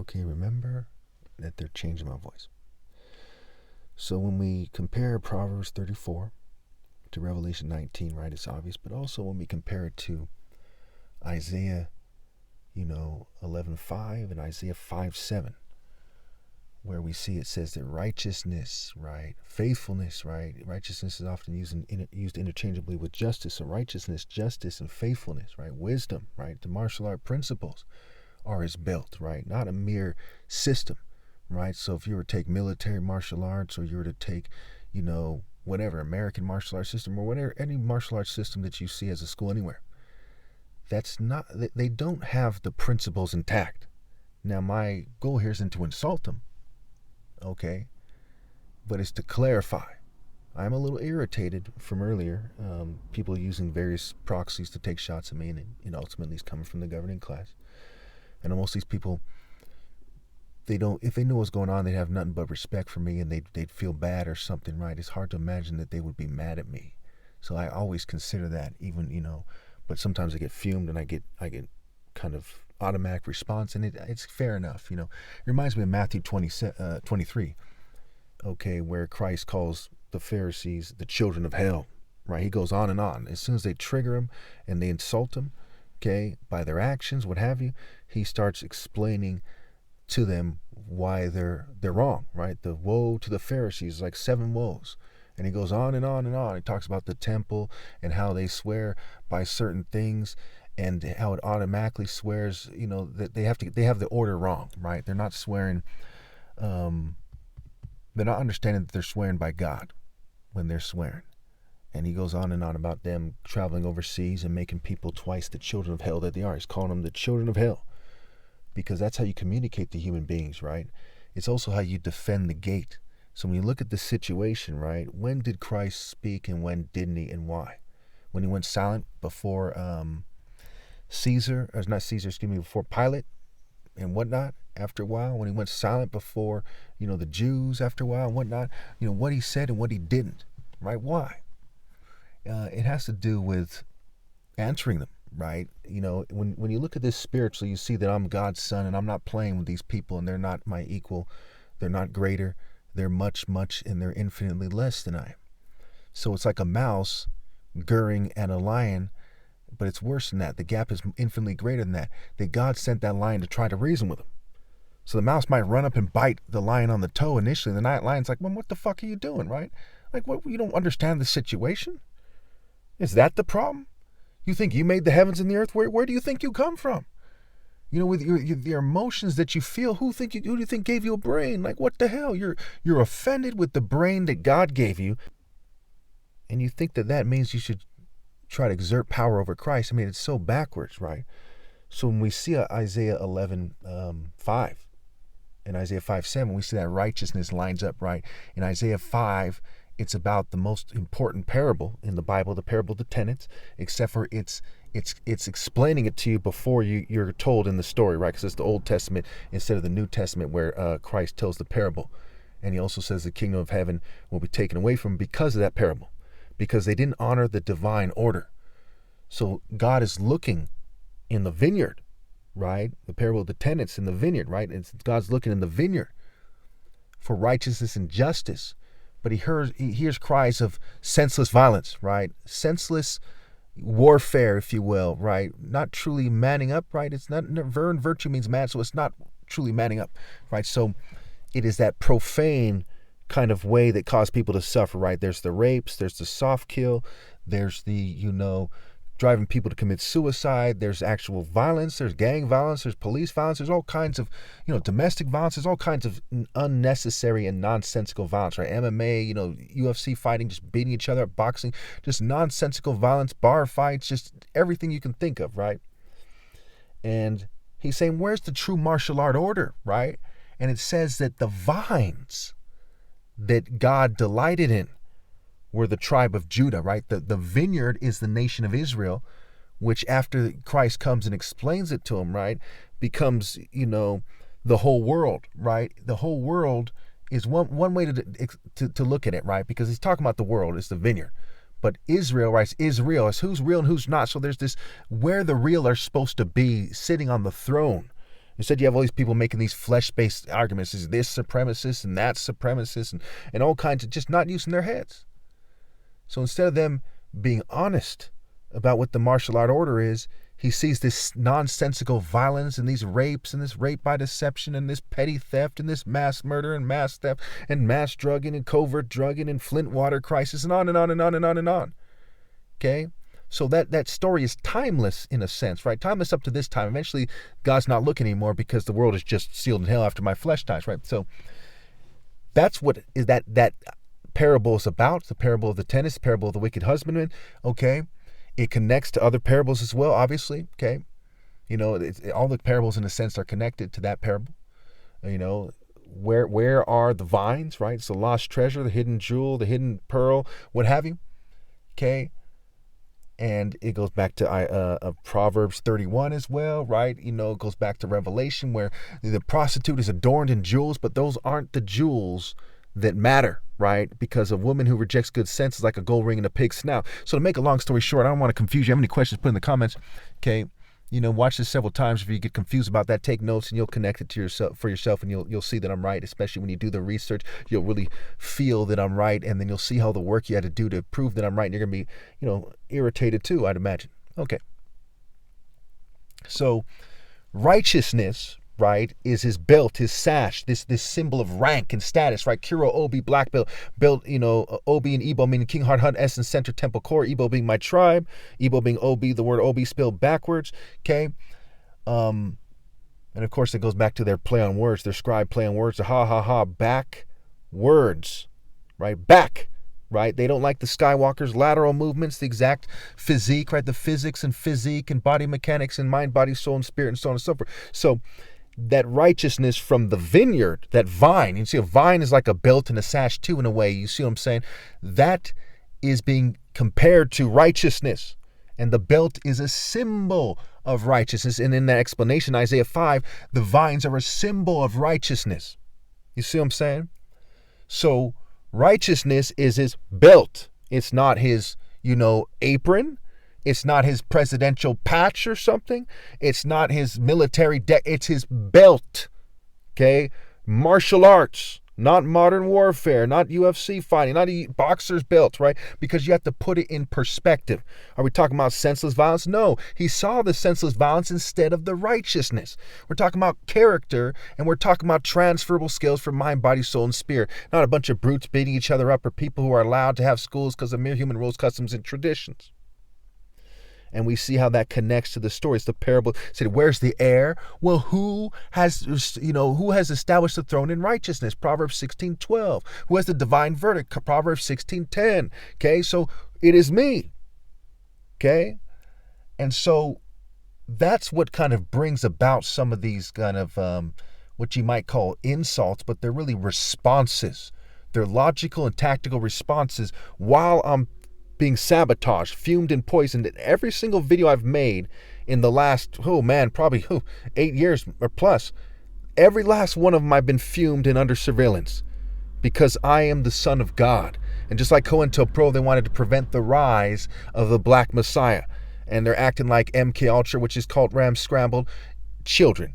Okay, remember that they're changing my voice. So when we compare Proverbs 34 to Revelation 19, right, it's obvious, but also when we compare it to Isaiah, 11:5 and Isaiah 5:7, where we see it says that righteousness, right, faithfulness, right, righteousness is often used interchangeably with justice. So righteousness, justice, and faithfulness, right, wisdom, right, the martial art principles are his belt, right, not a mere system, right. So if you were to take military martial arts, or you were to take, whatever American martial arts system, or whatever, any martial arts system that you see as a school anywhere, that's not, they don't have the principles intact. Now my goal here isn't to insult them, okay, but it's to clarify. I'm a little irritated from earlier, people using various proxies to take shots at me, and ultimately it's coming from the governing class. And most of these people, they don't, if they knew what's going on, they'd have nothing but respect for me, and they'd feel bad or something, right? It's hard to imagine that they would be mad at me. So I always consider that, even, but sometimes I get fumed, and I get kind of automatic response, and it's fair enough. It reminds me of Matthew 23, okay, where Christ calls the Pharisees the children of hell, right? He goes on and on. As soon as they trigger him and they insult him, okay, by their actions, what have you, he starts explaining to them why they're wrong, right? The woe to the Pharisees, like 7 woes. And he goes on and on and on. He talks about the temple and how they swear by certain things, and how it automatically swears, that they have the order wrong, right? They're not swearing, they're not understanding that they're swearing by God when they're swearing. And he goes on and on about them traveling overseas and making people twice the children of hell that they are. He's calling them the children of hell, because that's how you communicate to human beings, right? It's also how you defend the gate. So when you look at the situation, right, when did Christ speak and when didn't he, and why? When he went silent before before Pilate and whatnot, after a while, when he went silent before, the Jews after a while and whatnot, what he said and what he didn't, right? Why? It has to do with answering them, right? When you look at this spiritually, you see that I'm God's son, and I'm not playing with these people, and they're not my equal. They're not greater. They're much, and they're infinitely less than I am. So it's like a mouse gurring at a lion, but it's worse than that. The gap is infinitely greater than that. That God sent that lion to try to reason with him. So the mouse might run up and bite the lion on the toe initially. The lion's like, well, what the fuck are you doing, right? Like, what? You don't understand the situation? Is that the problem? You think you made the heavens and the earth? Where do you think you come from? With your emotions that you feel, who do you think gave you a brain? Like, what the hell? You're offended with the brain that God gave you, and you think that means you should try to exert power over Christ. I mean, it's so backwards, right? So when we see Isaiah 11:5 and Isaiah 5:7, we see that righteousness lines up, right? In Isaiah 5, it's about the most important parable in the Bible, the parable of the tenants, except for it's explaining it to you before you're told in the story, right? Because it's the Old Testament instead of the New Testament, where Christ tells the parable. And he also says the kingdom of heaven will be taken away from them because of that parable, because they didn't honor the divine order. So God is looking in the vineyard, right? The parable of the tenants in the vineyard, right? God's looking in the vineyard for righteousness and justice. But he hears cries of senseless violence, right? Senseless warfare, if you will, right? Not truly manning up, right? It's not, virtue means mad, so it's not truly manning up, right? So it is that profane kind of way that caused people to suffer, right? There's the rapes, there's the soft kill, there's the, driving people to commit suicide, there's actual violence, there's gang violence, there's police violence, there's all kinds of, domestic violence, there's all kinds of unnecessary and nonsensical violence, right? MMA, UFC fighting, just beating each other up, boxing, just nonsensical violence, bar fights, just everything you can think of, right? And he's saying, where's the true martial art order, right? And it says that the vines that God delighted in were the tribe of Judah, right? The vineyard is the nation of Israel, which after Christ comes and explains it to him, right, becomes, the whole world, right? The whole world is one way to look at it, right? Because he's talking about the world, it's the vineyard. But Israel, right, is real. It's who's real and who's not. So there's this, where the real are supposed to be sitting on the throne, Instead, you have all these people making these flesh-based arguments. Is this supremacist and that's supremacist and all kinds of just not using their heads. So instead of them being honest about what the martial art order is, he sees this nonsensical violence and these rapes and this rape by deception and this petty theft and this mass murder and mass theft and mass drugging and covert drugging and Flint water crisis and on and on and on and on and on. Okay? So that story is timeless in a sense, right? Timeless up to this time. Eventually, God's not looking anymore because the world is just sealed in hell after my flesh dies, right? So that's what is that parable is about. It's the parable of the tenants, the parable of the wicked husbandman, okay? It connects to other parables as well, obviously, okay? You know, all the parables in a sense are connected to that parable. You know, where are the vines, right? It's the lost treasure, the hidden jewel, the hidden pearl, what have you, okay? And it goes back to Proverbs 31 as well, right? You know, it goes back to Revelation where the prostitute is adorned in jewels, but those aren't the jewels that matter, right? Because a woman who rejects good sense is like a gold ring in a pig's snout. So to make a long story short, I don't want to confuse you. Have any questions, put in the comments, okay? You know, watch this several times. If you get confused about that, take notes and you'll connect it to yourself and you'll see that I'm right, especially when you do the research. You'll really feel that I'm right, and then you'll see how the work you had to do to prove that I'm right, and you're going to be, you know, irritated too, I'd imagine. Okay. So righteousness, right, is his belt, his sash, this symbol of rank and status, right? Kuro, Obi, black belt, you know, Obi and Igbo meaning King Heart, Hunt, Essence, Center, Temple, Core, Igbo being my tribe, Igbo being Obi, the word Obi spelled backwards, okay? And of course it goes back to their play on words, their scribe play on words, the back words, right? Back, right? They don't like the Skywalker's lateral movements, the exact physique, right? The physics and physique and body mechanics and mind, body, soul, and spirit and so on and so forth. So that righteousness from the vineyard, that vine, you see a vine is like a belt and a sash too in a way, you see what I'm saying? That is being compared to righteousness. And the belt is a symbol of righteousness. And in that explanation, Isaiah 5, the vines are a symbol of righteousness. You see what I'm saying? So righteousness is his belt. It's not his, you know, apron. It's not his presidential patch or something. It's not his military deck. It's his belt. Okay? Martial arts, not modern warfare, not UFC fighting, not a boxer's belt, right? Because you have to put it in perspective. Are we talking about senseless violence? No. He saw the senseless violence instead of the righteousness. We're talking about character, and we're talking about transferable skills for mind, body, soul, and spirit. Not a bunch of brutes beating each other up or people who are allowed to have schools because of mere human rules, customs, and traditions. And we see how that connects to the story. It's the parable. Said, where's the heir? Well, who has established the throne in righteousness? Proverbs 16:12. Who has the divine verdict? Proverbs 16:10. Okay, so it is me. Okay, and so that's what kind of brings about some of these kind of what you might call insults, but they're really responses. They're logical and tactical responses while I'm being sabotaged, fumed, and poisoned. In every single video I've made in the last, probably 8 years or plus, every last one of them I've been fumed and under surveillance because I am the Son of God. And just like COINTELPRO, they wanted to prevent the rise of the Black Messiah. And they're acting like MK Ultra, which is called Ram Scrambled, children.